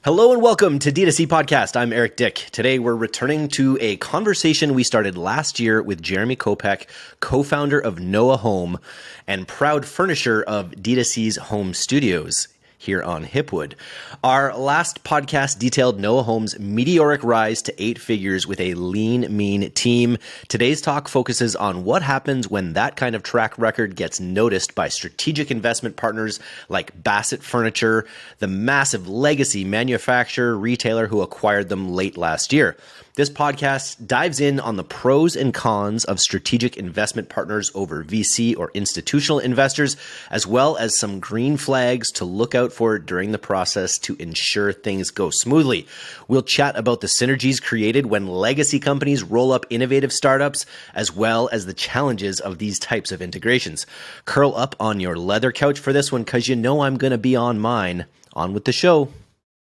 Hello and welcome to DTC Podcast. I'm Eric Dyck. Today we're returning to a conversation we started last year with Jeremy Kopek, co-founder of Noa Home and proud furnisher of DTC's home studios here on Hipwood. Our last podcast detailed Noa Home's meteoric rise to 8 figures with a lean, mean team. Today's talk focuses on what happens when that kind of track record gets noticed by strategic investment partners like Basset Furniture, the massive legacy manufacturer retailer who acquired them late last year. This podcast dives in on the pros and cons of strategic investment partners over VC or institutional investors, as well as some green flags to look out for during the process to ensure things go smoothly. We'll chat about the synergies created when legacy companies roll up innovative startups, as well as the challenges of these types of integrations. Curl up on your leather couch for this one because you know I'm going to be on mine. On with the show.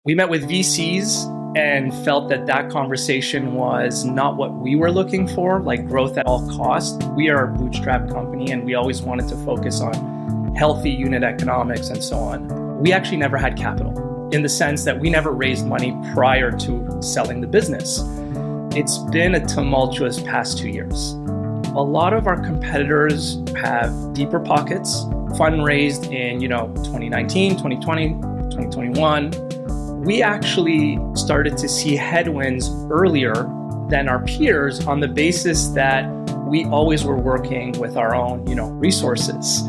We met with VCs and felt that conversation was not what we were looking for, like growth at all costs. We are a bootstrap company and we always wanted to focus on healthy unit economics and so on. We actually never had capital in the sense that we never raised money prior to selling the business. It's been a tumultuous past 2 years. A lot of our competitors have deeper pockets, fundraised in 2019, 2020, 2021. We actually started to see headwinds earlier than our peers on the basis that we always were working with our own, resources.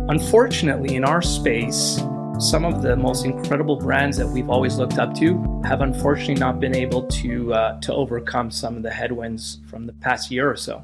Unfortunately, in our space, some of the most incredible brands that we've always looked up to have unfortunately not been able to overcome some of the headwinds from the past year or so.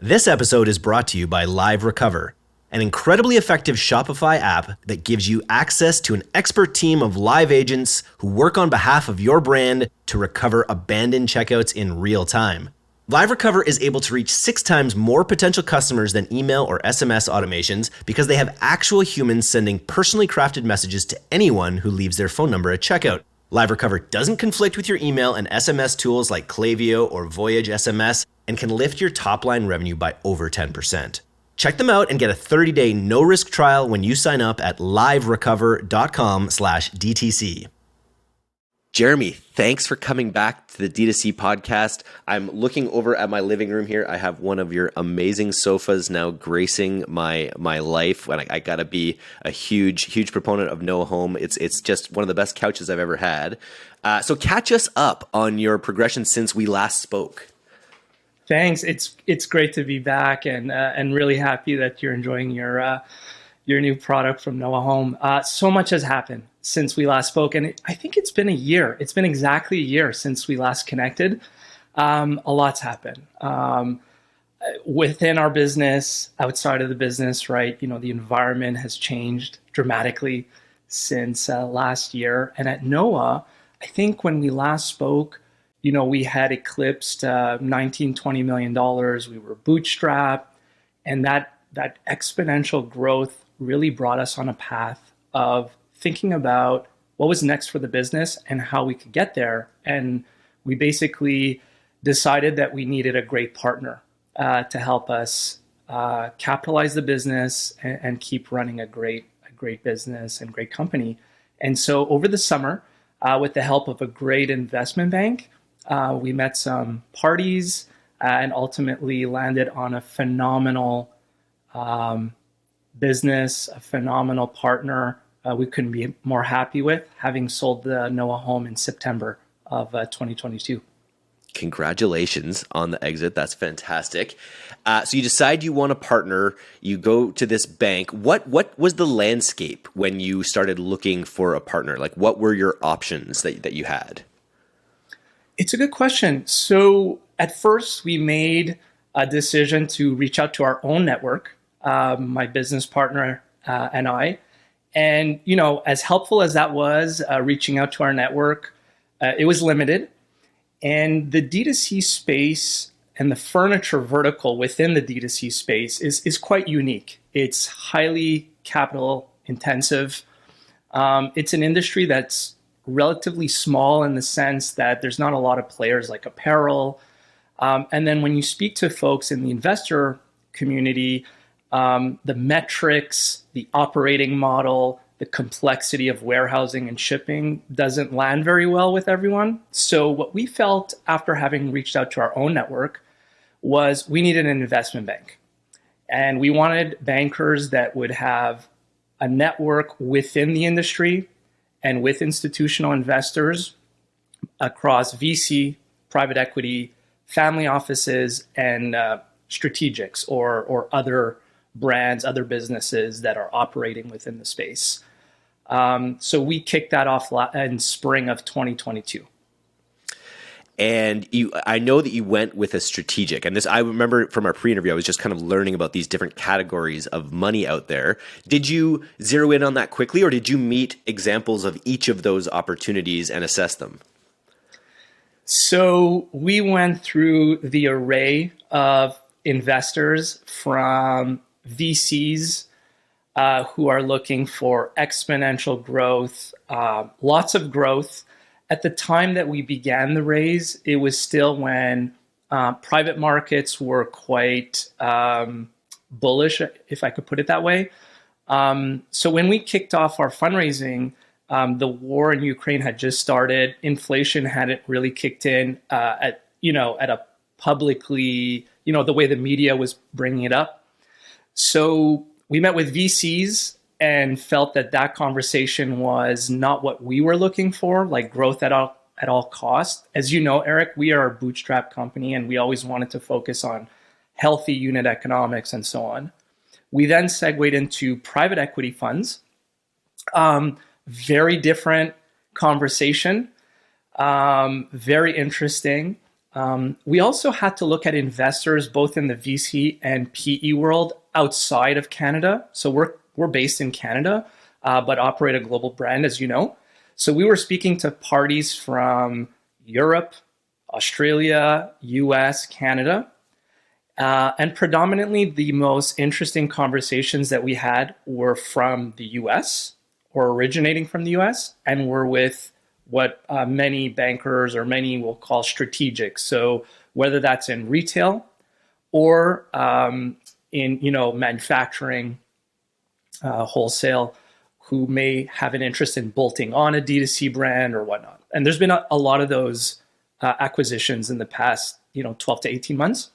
This episode is brought to you by Live Recover, an incredibly effective Shopify app that gives you access to an expert team of live agents who work on behalf of your brand to recover abandoned checkouts in real time. Live Recover is able to reach 6 times more potential customers than email or SMS automations because they have actual humans sending personally crafted messages to anyone who leaves their phone number at checkout. Live Recover doesn't conflict with your email and SMS tools like Klaviyo or Voyage SMS and can lift your top-line revenue by over 10%. Check them out and get a 30-day no-risk trial when you sign up at liverecover.com/DTC. Jeremy, thanks for coming back to the DTC podcast. I'm looking over at my living room here. I have one of your amazing sofas now gracing my life. And I got to be a huge proponent of Noa Home. It's just one of the best couches I've ever had. So catch us up on your progression since we last spoke. Thanks. It's great to be back and really happy that you're enjoying your new product from Noa Home. So much has happened since we last spoke, and I think it's been a year. It's been exactly a year since we last connected. A lot's happened within our business, outside of the business, right? The environment has changed dramatically since last year. And at Noa, I think when we last spoke, we had eclipsed $19-20 million. We were bootstrapped, and that exponential growth really brought us on a path of thinking about what was next for the business and how we could get there. And we basically decided that we needed a great partner to help us capitalize the business and keep running a great business and great company. And so over the summer, with the help of a great investment bank, we met some parties and ultimately landed on a phenomenal business, a phenomenal partner we couldn't be more happy with, having sold the Noa Home in September of 2022. Congratulations on the exit. That's fantastic. So you decide you want to partner. You go to this bank. What was the landscape when you started looking for a partner? Like, what were your options that you had? It's a good question. So at first, we made a decision to reach out to our own network, my business partner and I. And, as helpful as that was, reaching out to our network, it was limited. And the D2C space and the furniture vertical within the D2C space is quite unique. It's highly capital intensive. It's an industry that's relatively small in the sense that there's not a lot of players like apparel. And then when you speak to folks in the investor community, the metrics, the operating model, the complexity of warehousing and shipping doesn't land very well with everyone. So what we felt after having reached out to our own network was we needed an investment bank. And we wanted bankers that would have a network within the industry and with institutional investors across VC, private equity, family offices, and strategics or other brands, other businesses that are operating within the space. So we kicked that off in spring of 2022. And I know that you went with a strategic, and this I remember from our pre-interview. I was just kind of learning about these different categories of money out there. Did you zero in on that quickly, or did you meet examples of each of those opportunities and assess them? So we went through the array of investors from VCs who are looking for exponential growth, lots of growth. At the time that we began the raise, it was still when private markets were quite bullish, if I could put it that way. So when we kicked off our fundraising, the war in Ukraine had just started. Inflation hadn't really kicked in at a publicly, the way the media was bringing it up. So we met with VCs and felt that conversation was not what we were looking for, like growth at all costs. As you know, Eric, we are a bootstrap company and we always wanted to focus on healthy unit economics and so on. We then segued into private equity funds. Very different conversation, very interesting. We also had to look at investors both in the VC and PE world outside of Canada. So we're based in Canada, but operate a global brand, as you know. So we were speaking to parties from Europe, Australia, US, Canada. And predominantly the most interesting conversations that we had were from the US or originating from the US and were with what many bankers or many will call strategics. So whether that's in retail or in manufacturing, wholesale, who may have an interest in bolting on a D2C brand or whatnot. And there's been a lot of those acquisitions in the past 12 to 18 months.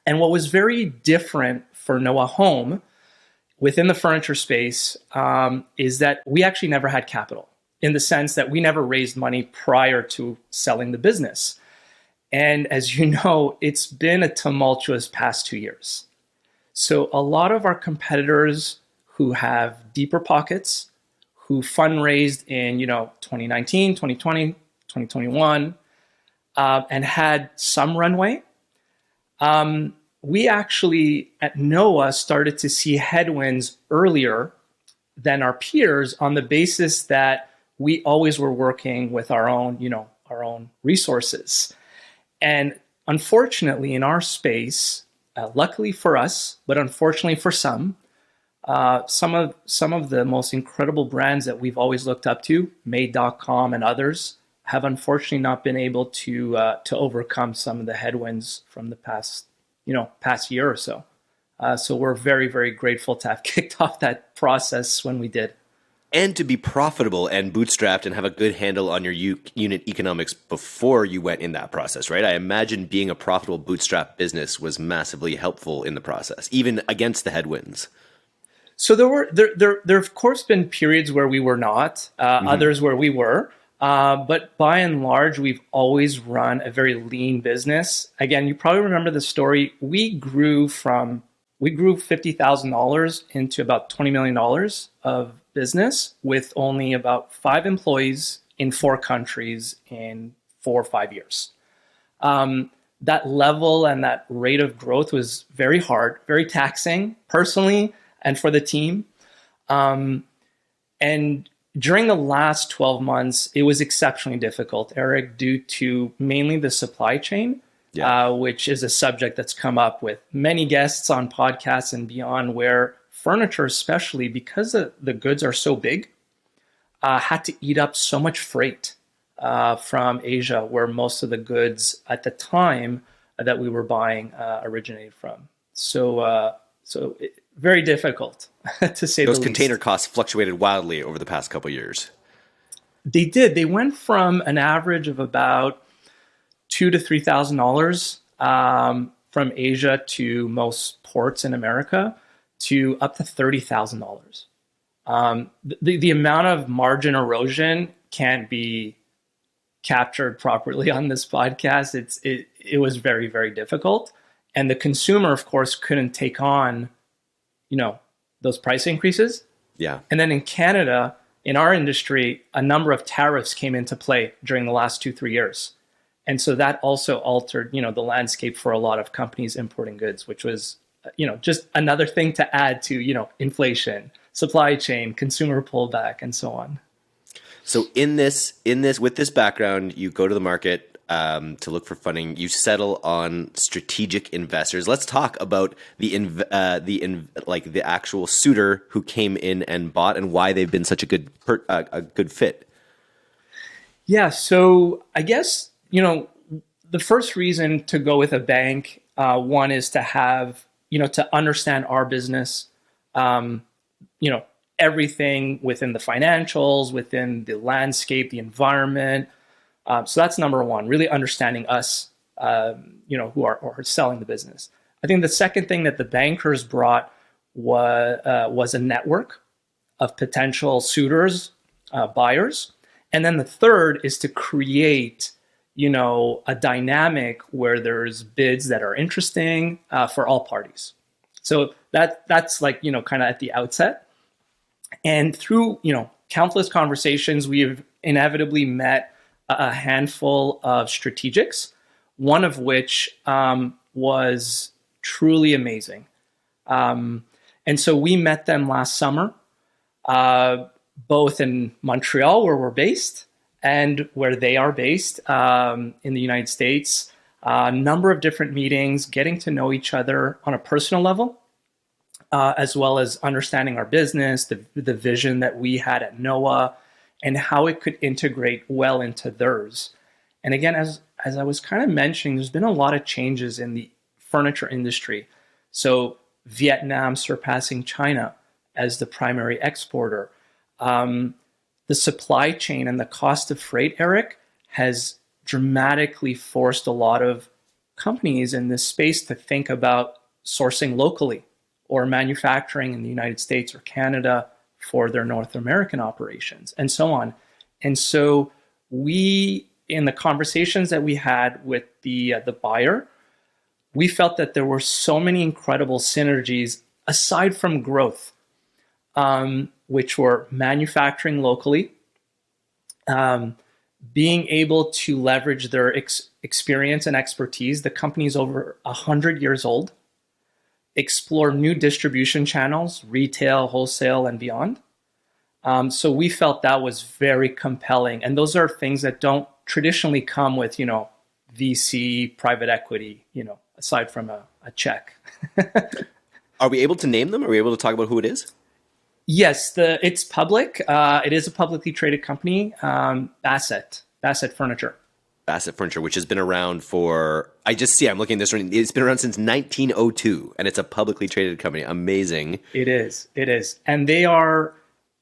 And what was very different for Noa Home within the furniture space is that we actually never had capital, in the sense that we never raised money prior to selling the business. And as you know, it's been a tumultuous past 2 years. So a lot of our competitors who have deeper pockets, who fundraised in 2019, 2020, 2021, and had some runway, we actually at Noa started to see headwinds earlier than our peers on the basis that we always were working with our own resources. And unfortunately in our space, luckily for us, but unfortunately for some of the most incredible brands that we've always looked up to, Made.com and others, have unfortunately not been able to overcome some of the headwinds from the past year or so. So we're very, very grateful to have kicked off that process when we did. And to be profitable and bootstrapped and have a good handle on your unit economics before you went in that process, right? I imagine being a profitable bootstrap business was massively helpful in the process, even against the headwinds. So there of course been periods where we were not, others where we were, but by and large, we've always run a very lean business. Again, you probably remember the story. We grew $50,000 into about $20 million of business with only about 5 employees in 4 countries in 4 or 5 years. That level and that rate of growth was very hard, very taxing personally and for the team. And during the last 12 months, it was exceptionally difficult, Eric, due to mainly the supply chain, which is a subject that's come up with many guests on podcasts and beyond, where furniture, especially because the goods are so big, had to eat up so much freight from Asia, where most of the goods at the time that we were buying originated from. Very difficult to say the Those least. container costs fluctuated wildly over the past couple of years. They did. They went from an average of about $2,000 to $3,000 from Asia to most ports in America to up to $30,000. The amount of margin erosion can't be captured properly on this podcast. It was very, very difficult. And the consumer, of course, couldn't take on, those price increases. Yeah. And then in Canada, in our industry, a number of tariffs came into play during the last 2-3 years. And so that also altered, the landscape for a lot of companies importing goods, which was, just another thing to add to, inflation, supply chain, consumer pullback, and so on. So with this background, you go to the market to look for funding. You settle on strategic investors. Let's talk about the actual suitor who came in and bought, and why they've been such a good fit. Yeah. So I guess the first reason to go with a bank, one is to have to understand our business. Everything within the financials, within the landscape, the environment. So that's number one, really understanding us, who are selling the business. I think the second thing that the bankers brought was a network of potential suitors, buyers. And then the third is to create, a dynamic where there's bids that are interesting for all parties. So that's like, kind of at the outset. And through, countless conversations, we've inevitably met a handful of strategics, one of which was truly amazing. And so we met them last summer, both in Montreal, where we're based, and where they are based in the United States. A number of different meetings, getting to know each other on a personal level, as well as understanding our business, the vision that we had at Noa, and how it could integrate well into theirs. And again, as I was kind of mentioning, there's been a lot of changes in the furniture industry. So Vietnam surpassing China as the primary exporter. The supply chain and the cost of freight, Eric, has dramatically forced a lot of companies in this space to think about sourcing locally or manufacturing in the United States or Canada for their North American operations, and so on. And so we, in the conversations that we had with the buyer, we felt that there were so many incredible synergies aside from growth, which were manufacturing locally, being able to leverage their experience and expertise. The company's over 100 years old. Explore new distribution channels, retail, wholesale, and beyond. So we felt that was very compelling. And those are things that don't traditionally come with, VC, private equity, aside from a check. Are we able to name them? Are we able to talk about who it is? Yes, it's public. It is a publicly traded company, Basset Furniture. Basset Furniture, which has been around for, I'm looking at this one, it's been around since 1902, and it's a publicly traded company. Amazing. It is. And they are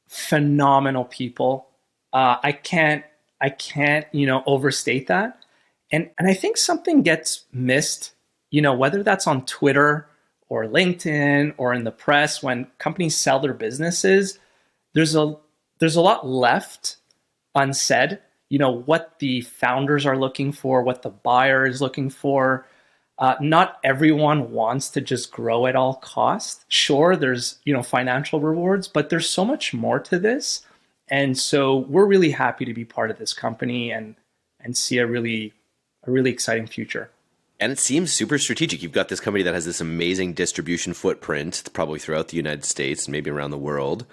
phenomenal people. I can't, overstate that. And I think something gets missed, whether that's on Twitter or LinkedIn or in the press, when companies sell their businesses, there's a lot left unsaid. What the founders are looking for, what the buyer is looking for. Not everyone wants to just grow at all costs. Sure, there's, financial rewards, but there's so much more to this. And so we're really happy to be part of this company and see a really exciting future. And it seems super strategic. You've got this company that has this amazing distribution footprint, probably throughout the United States, maybe around the world.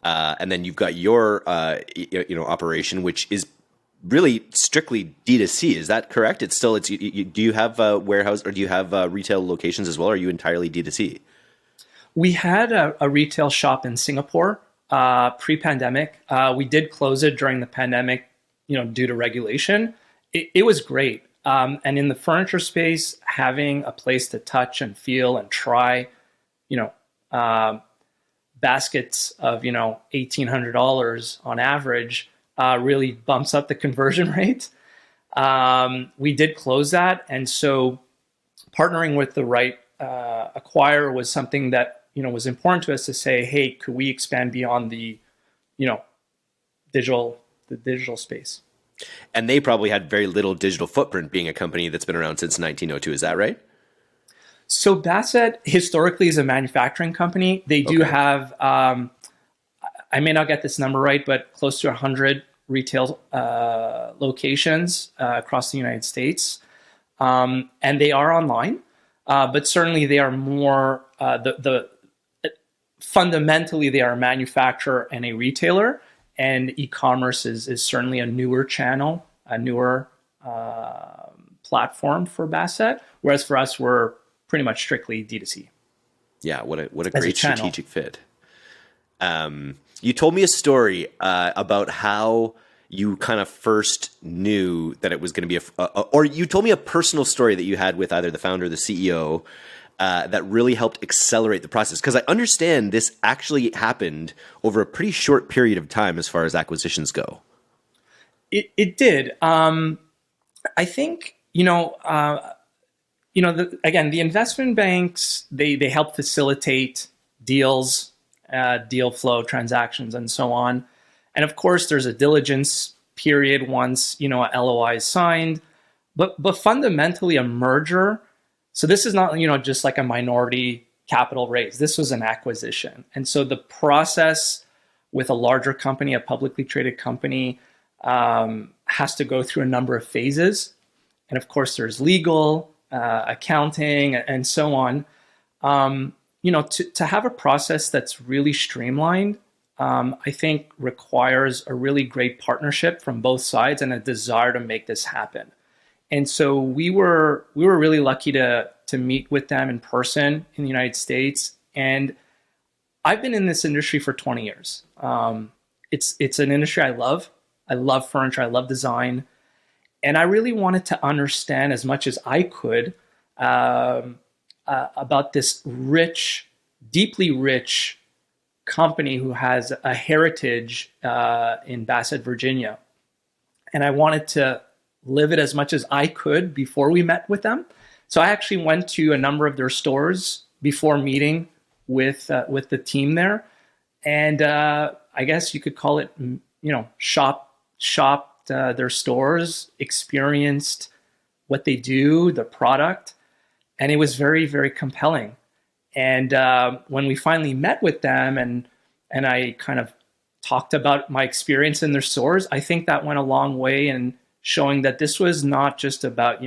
And then you've got your, operation, which is really strictly D2C. Is that correct? Do you have a warehouse, or do you have retail locations as well? Or are you entirely D2C? We had a retail shop in Singapore pre-pandemic. We did close it during the pandemic, due to regulation. It was great. And in the furniture space, having a place to touch and feel and try, baskets of, $1,800 on average really bumps up the conversion rate. We did close that. And so partnering with the right acquirer was something that, was important to us to say, hey, could we expand beyond the digital space? And they probably had very little digital footprint, being a company that's been around since 1902. Is that right? So Bassett historically is a manufacturing company. They do have, I may not get this number right, but close to 100 retail locations across the United States. And they are online, but certainly they are more, fundamentally they are a manufacturer and a retailer. And e-commerce is certainly a newer channel, a newer platform for Bassett. Whereas for us, we're pretty much strictly D2C. Yeah, what a great strategic fit. You told me a story about how you kind of first knew that it was going to be or you told me a personal story that you had with either the founder or the CEO that really helped accelerate the process. Because I understand this actually happened over a pretty short period of time as far as acquisitions go. It did. I think, again, the investment banks, they help facilitate deals, deal flow, transactions, and so on. And of course, there's a diligence period once, a LOI is signed. But fundamentally, a merger, so this is not, just like a minority capital raise. This was an acquisition. And so the process with a larger company, a publicly traded company, has to go through a number of phases. And of course, there's legal, accounting, and so on. To have a process that's really streamlined, I think requires a really great partnership from both sides and a desire to make this happen. And so we were really lucky to meet with them in person in the United States. And I've been in this industry for 20 years. It's an industry I love. I love furniture. I love design. And I really wanted to understand as much as I could about this rich, deeply rich company who has a heritage in Bassett, Virginia. And I wanted to live it as much as I could before we met with them. So I actually went to a number of their stores before meeting with the team there. And I guess you could call it, shopped their stores, experienced what they do, the product. And it was very, very compelling. And when we finally met with them and I kind of talked about my experience in their stores, I think that went a long way in showing that this was not just about,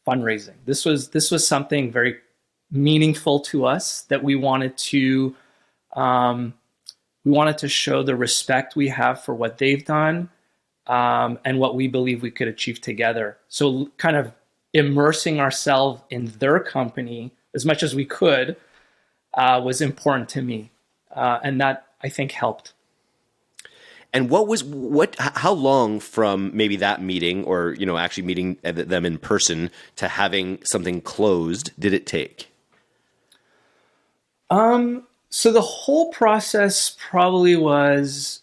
fundraising. This was something very meaningful to us that we wanted to show the respect we have for what they've done and what we believe we could achieve together. So kind of immersing ourselves in their company as much as we could was important to me. And that, I think, helped. And how long from maybe that meeting or, actually meeting them in person to having something closed did it take? So the whole process probably was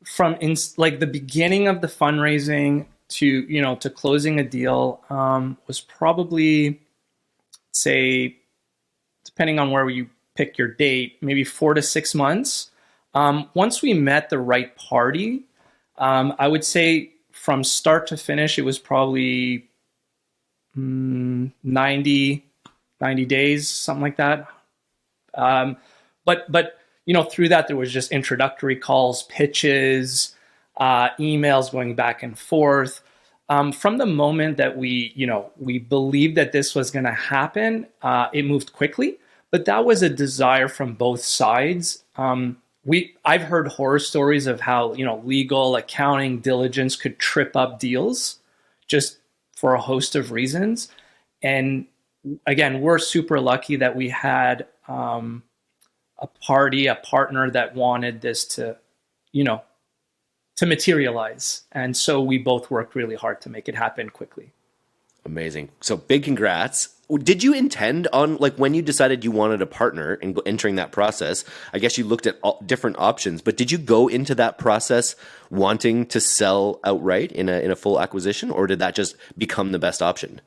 from the beginning of the fundraising to closing a deal, was probably, say, depending on where you pick your date, maybe 4 to 6 months. Once we met the right party, I would say from start to finish, it was probably 90 days, something like that. But through that, there was just introductory calls, pitches, emails going back and forth. From the moment that we believed that this was going to happen, it moved quickly. But that was a desire from both sides. I've heard horror stories of how, legal, accounting, diligence could trip up deals just for a host of reasons. And again, we're super lucky that we had a partner that wanted this to materialize. And so we both worked really hard to make it happen quickly. Amazing. So big congrats. Did you intend on, like, when you decided you wanted a partner and entering that process, I guess you looked at all different options, but did you go into that process wanting to sell outright in a full acquisition, or did that just become the best option?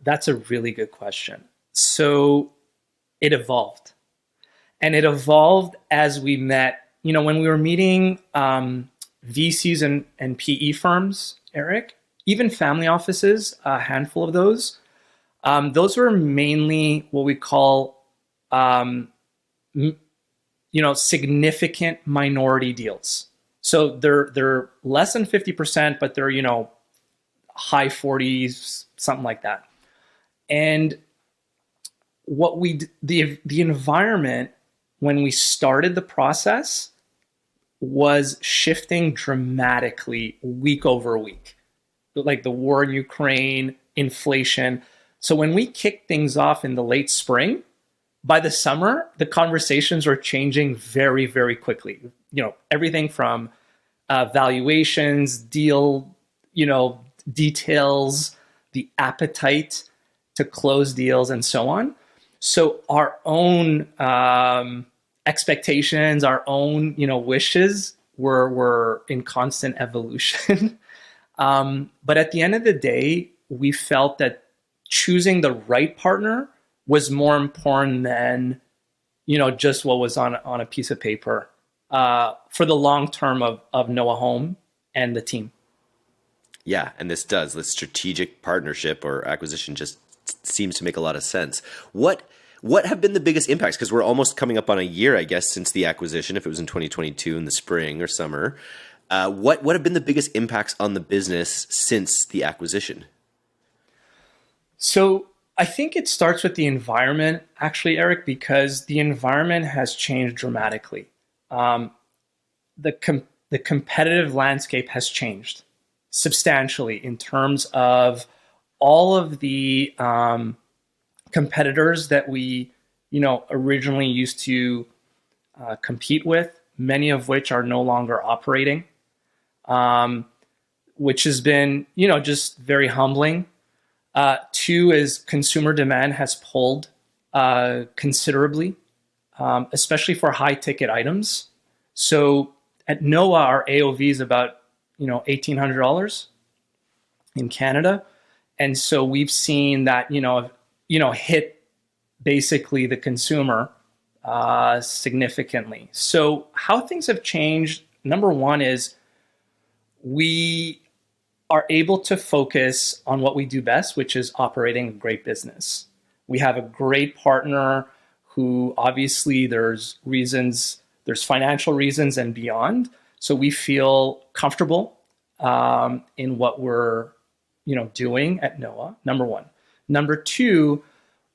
That's a really good question. So it evolved. And it evolved as we met, when we were meeting VCs and PE firms, Eric, even family offices, a handful of those. Those were mainly what we call, significant minority deals. So they're less than 50%, but they're, high 40s, something like that. And what the environment when we started the process was shifting dramatically week over week, like the war in Ukraine, inflation. So when we kicked things off in the late spring, by the summer, the conversations were changing very, very quickly. Everything from valuations, deal, details, the appetite to close deals, and so on. So our own expectations, our own wishes were in constant evolution. But at the end of the day, we felt that choosing the right partner was more important than just what was on a piece of paper for the long term of Noa Home and the team. Yeah, and this strategic partnership or acquisition just seems to make a lot of sense. What have been the biggest impacts? Because we're almost coming up on a year, I guess, since the acquisition, if it was in 2022 in the spring or summer. What have been the biggest impacts on the business since the acquisition? So I think it starts with the environment, actually, Eric, because the environment has changed dramatically. The competitive landscape has changed substantially in terms of all of the competitors that we, originally used to compete with, many of which are no longer operating, which has been, just very humbling. Two is consumer demand has pulled considerably, especially for high ticket items. So at Noa, our AOV is about, $1,800 in Canada. And so we've seen that, hit basically the consumer significantly. So how things have changed, number one is we are able to focus on what we do best, which is operating a great business. We have a great partner who obviously there's financial reasons and beyond. So we feel comfortable in what we're doing at Noa, number one. Number two,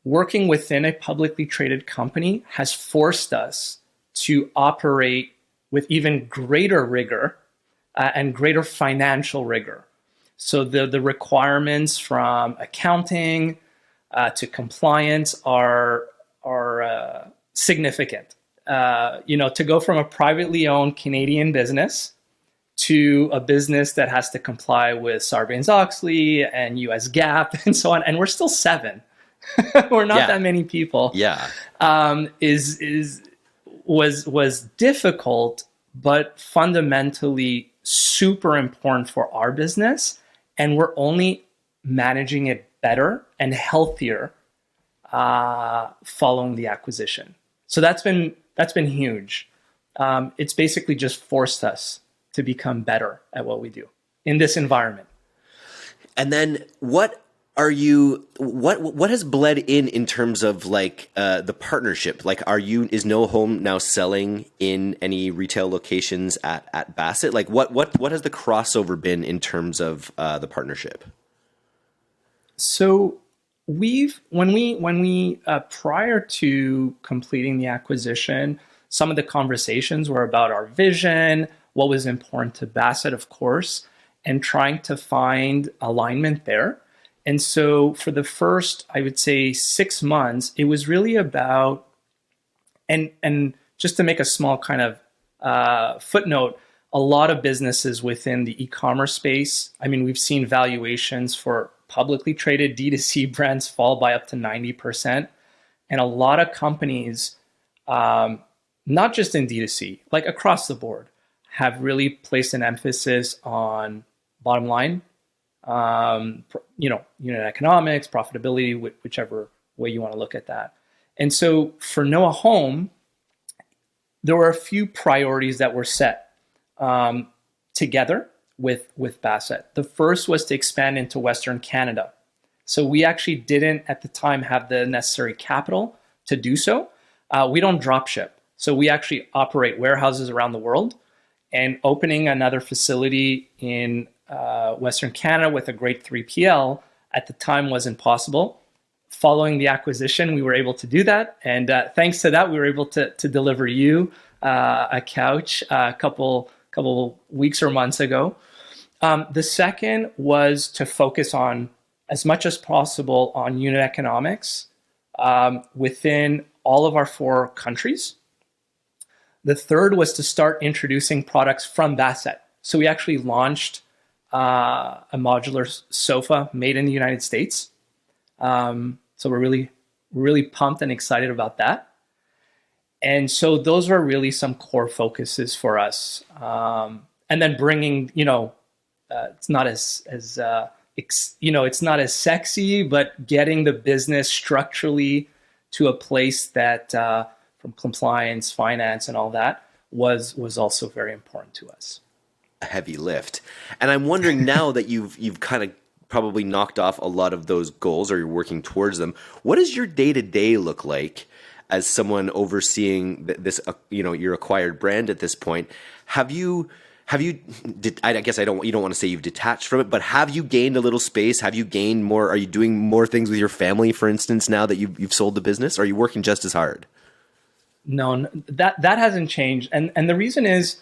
working within a publicly traded company has forced us to operate with even greater rigor and greater financial rigor. So the requirements from accounting to compliance are significant. To go from a privately owned Canadian business to a business that has to comply with Sarbanes-Oxley and US GAAP and so on, and we're still 7. We're not that many people. Yeah, was difficult, but fundamentally super important for our business, and we're only managing it better and healthier following the acquisition. So that's been huge. It's basically just forced us to become better at what we do in this environment. And then what has bled in terms of like the partnership? Like, is Noa Home now selling in any retail locations at Bassett? Like what has the crossover been in terms of the partnership? So when we prior to completing the acquisition, some of the conversations were about our vision, what was important to Bassett, of course, and trying to find alignment there. And so for the first, I would say 6 months, it was really about, and just to make a small kind of footnote, a lot of businesses within the e-commerce space, I mean, we've seen valuations for publicly traded D2C brands fall by up to 90%. And a lot of companies, not just in D2C, like across the board, have really placed an emphasis on bottom line, unit economics, profitability, whichever way you want to look at that. And so for Noa Home, there were a few priorities that were set together with Bassett. The first was to expand into Western Canada. So we actually didn't at the time have the necessary capital to do so. We don't drop ship. So we actually operate warehouses around the world, and opening another facility in Western Canada with a great 3PL at the time wasn't possible. Following the acquisition, we were able to do that. And thanks to that, we were able to deliver you a couch a couple weeks or months ago. The second was to focus on, as much as possible, on unit economics within all of our 4 countries. The third was to start introducing products from Bassett. So we actually launched a modular sofa made in the United States. So we're really pumped and excited about that. And so those are really some core focuses for us. And then bringing, it's not as it's not as sexy, but getting the business structurally to a place that, from compliance, finance, and all that, was also very important to us. A heavy lift. And I'm wondering, now that you've kind of probably knocked off a lot of those goals, or you're working towards them, what does your day-to-day look like as someone overseeing this, your acquired brand at this point? I guess you don't want to say you've detached from it, but have you gained a little space? Have you gained more? Are you doing more things with your family, for instance, now that you've sold the business? Or are you working just as hard? No, that hasn't changed. And the reason is,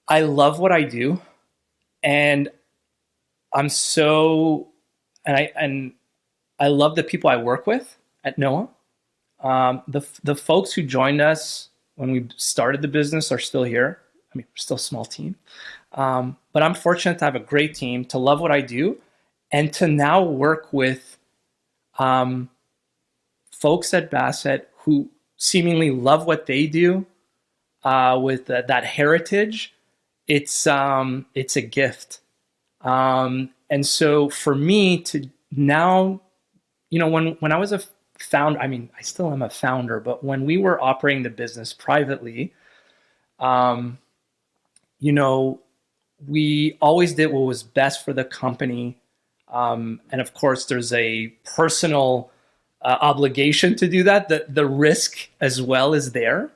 I love what I do, and I love the people I work with at Noa. The folks who joined us when we started the business are still here. I mean, we're still a small team. But I'm fortunate to have a great team, to love what I do, and to now work with folks at Bassett who seemingly love what they do with that heritage. It's a gift. And so for me to now, when I was a founder, I mean, I still am a founder, but when we were operating the business privately, we always did what was best for the company. And of course, there's a personal obligation to do that. The risk as well is there.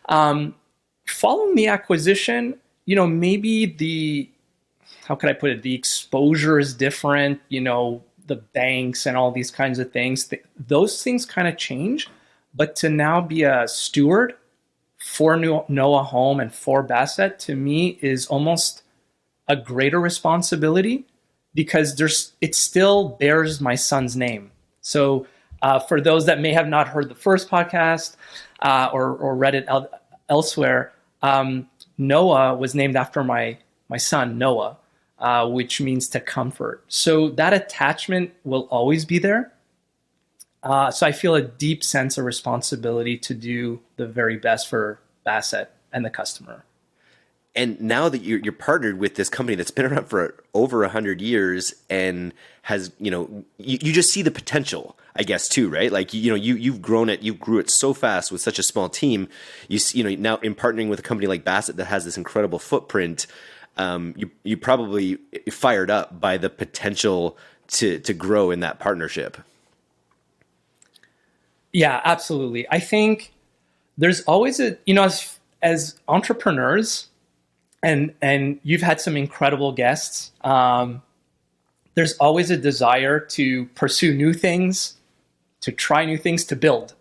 Following the acquisition, maybe how could I put it? The exposure is different, the banks and all these kinds of things. Those things kind of change. But to now be a steward for Noa Home and for Bassett, to me, is almost a greater responsibility, because it still bears my son's name. So for those that may have not heard the first podcast or read it elsewhere, Noa was named after my son, Noah, which means to comfort. So that attachment will always be there. So I feel a deep sense of responsibility to do the very best for Bassett and the customer. And now that you're partnered with this company that's been around for over 100 years and has, you just see the potential, I guess, too, right? Like, you've grown it, you grew it so fast with such a small team. Now in partnering with a company like Bassett that has this incredible footprint, you probably fired up by the potential to grow in that partnership. Yeah, absolutely. I think there's always as entrepreneurs, and you've had some incredible guests, there's always a desire to pursue new things, to try new things, to build.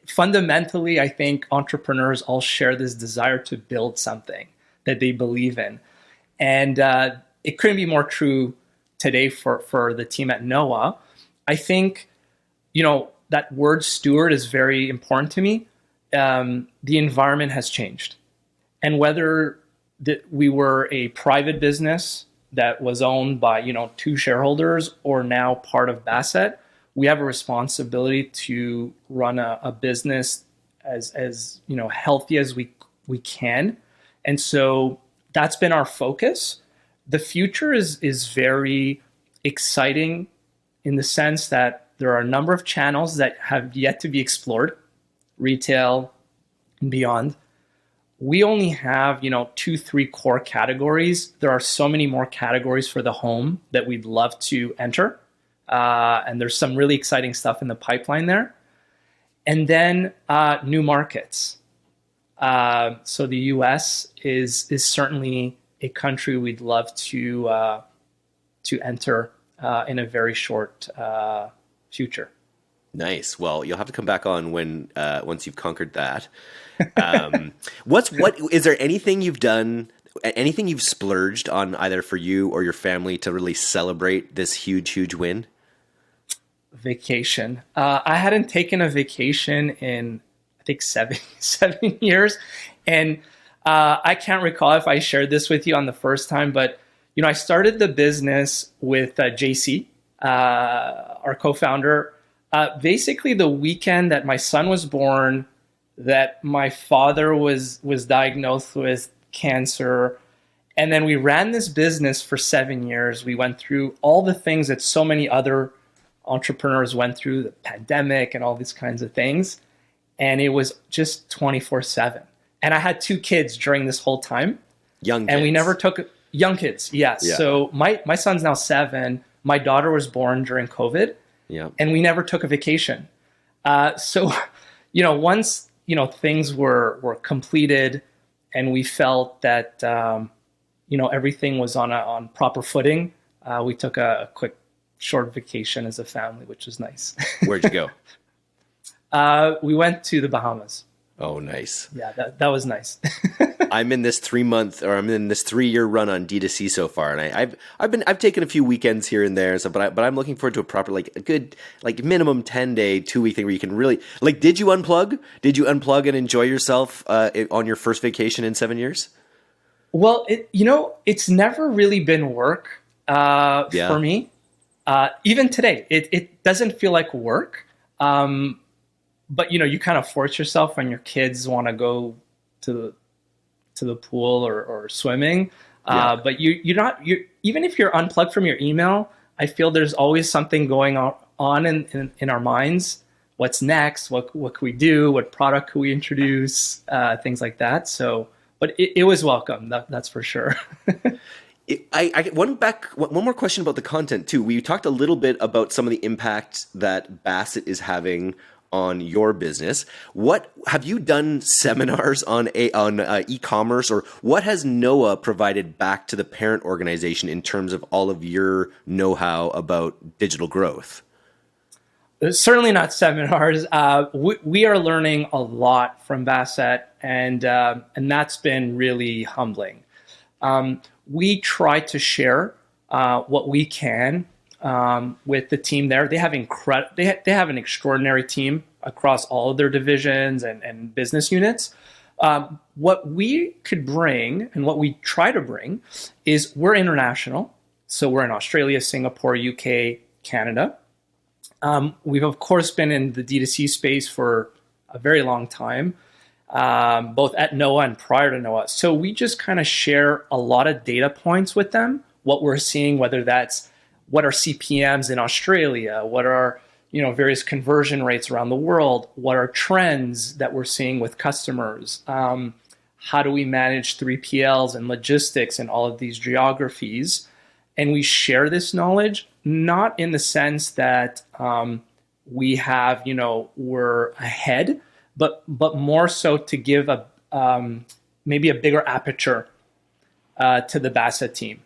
Fundamentally, I think entrepreneurs all share this desire to build something that they believe in. And it couldn't be more true today for the team at Noa. I think, that word steward is very important to me. The environment has changed. And whether we were a private business that was owned by, two shareholders or now part of Bassett, we have a responsibility to run a business as healthy as we can. And so that's been our focus. The future is very exciting in the sense that there are a number of channels that have yet to be explored, retail and beyond. We only have, 2-3 core categories. There are so many more categories for the home that we'd love to enter. And there's some really exciting stuff in the pipeline there. And then new markets. So the US is certainly a country we'd love to enter in a very short future. Nice. Well, you'll have to come back on when once you've conquered that. Is there anything you've done, anything you've splurged on either for you or your family to really celebrate this huge win? Vacation. I hadn't taken a vacation in, I think, seven years. And I can't recall if I shared this with you on the first time, but, I started the business with JC, our co-founder, basically the weekend that my son was born, that my father was diagnosed with cancer. And then we ran this business for 7 years. We went through all the things that so many other entrepreneurs went through, the pandemic and all these kinds of things. And it was just 24/7. And I had 2 kids during this whole time. Young kids. And we never took young kids. Yes. Yeah. So my son's now 7. My daughter was born during COVID. Yeah. And we never took a vacation. So, once, things were completed and we felt that, everything was on proper footing, we took a quick short vacation as a family, which was nice. Where'd you go? We went to the Bahamas. Oh, nice. Yeah, that was nice. I'm in this 3-year run on D2C so far, and I've taken a few weekends here and there, and stuff, but I'm looking forward to a proper, a good minimum 10-day, 2-week thing where you can really Did you unplug? Did you unplug and enjoy yourself on your first vacation in 7 years? Well, it's never really been work for me. Even today, it doesn't feel like work. But you kind of force yourself when your kids want to go to the pool or swimming. But you're even if you're unplugged from your email, I feel there's always something going on in our minds. What's next? What can we do? What product can we introduce? Things like that. So, but it was welcome. That's for sure. I one more question about the content too. We talked a little bit about some of the impact that Bassett is having on your business. What have you done seminars on e-commerce, or what has Noa provided back to the parent organization in terms of all of your know-how about digital growth? Certainly not seminars. We are learning a lot from Bassett, and that's been really humbling. We try to share what we can with the team there. They have they have an extraordinary team across all of their divisions and business units. What we could bring and what we try to bring is we're international. So we're in Australia, Singapore, UK, Canada. We've of course been in the D2C space for a very long time, both at Noa and prior to Noa. So we just kind of share a lot of data points with them, what we're seeing, whether that's what are CPMs in Australia, what are various conversion rates around the world, what are trends that we're seeing with customers, how do we manage 3PLs and logistics in all of these geographies. And we share this knowledge, not in the sense that we have, we're ahead, but more so to give maybe a bigger aperture to the Bassett team.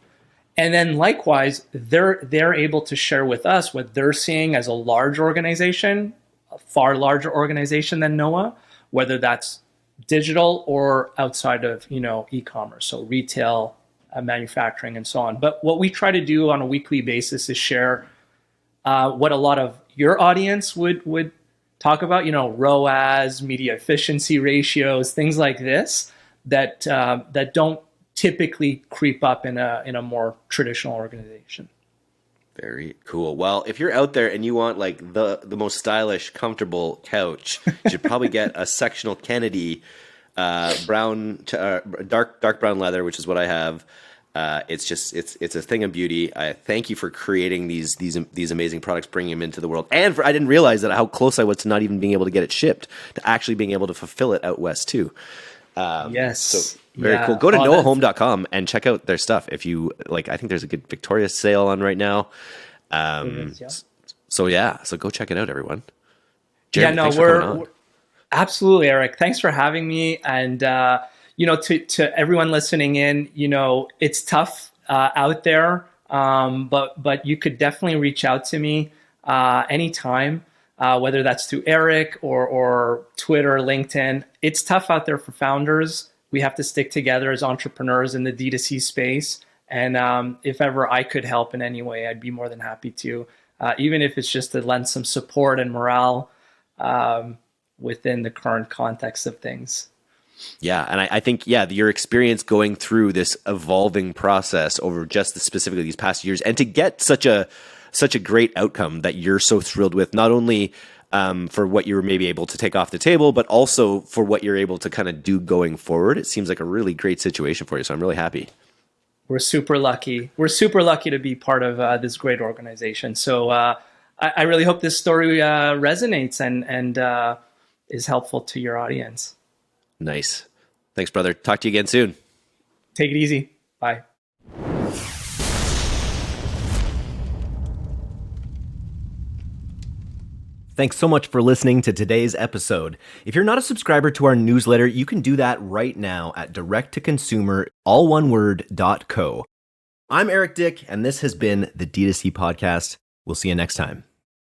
And then likewise, they're able to share with us what they're seeing as a large organization, a far larger organization than Noa, whether that's digital or outside of e-commerce, so retail, manufacturing, and so on. But what we try to do on a weekly basis is share what a lot of your audience would talk about, ROAS, media efficiency ratios, things like this that don't typically creep up in a more traditional organization. Very cool. Well, if you're out there and you want like the most stylish, comfortable couch, you should probably get a sectional Kennedy brown, dark brown leather, which is what I have. It's a thing of beauty. I thank you for creating these amazing products, bringing them into the world. And I didn't realize that how close I was to not even being able to get it shipped, to actually being able to fulfill it out west too. Yes. So very cool. Go to noahome.com and check out their stuff. If you like, I think there's a good Victoria sale on right now. So go check it out, everyone. Jeremy, we're absolutely, Eric. Thanks for having me. And, to everyone listening in, it's tough out there, but you could definitely reach out to me anytime, whether that's through Eric or Twitter, LinkedIn. It's tough out there for founders. We have to stick together as entrepreneurs in the D2C space. And if ever I could help in any way, I'd be more than happy to, even if it's just to lend some support and morale within the current context of things. Yeah. And I think, your experience going through this evolving process over just specifically these past years, and to get such a great outcome that you're so thrilled with, not only for what you were maybe able to take off the table, but also for what you're able to kind of do going forward. It seems like a really great situation for you. So I'm really happy. We're super lucky. We're super lucky to be part of this great organization. So I really hope this story resonates and is helpful to your audience. Nice. Thanks, brother. Talk to you again soon. Take it easy. Bye. Thanks so much for listening to today's episode. If you're not a subscriber to our newsletter, you can do that right now at direct-to-consumer, all one word, .co. I'm Eric Dyck, and this has been the D2C Podcast. We'll see you next time.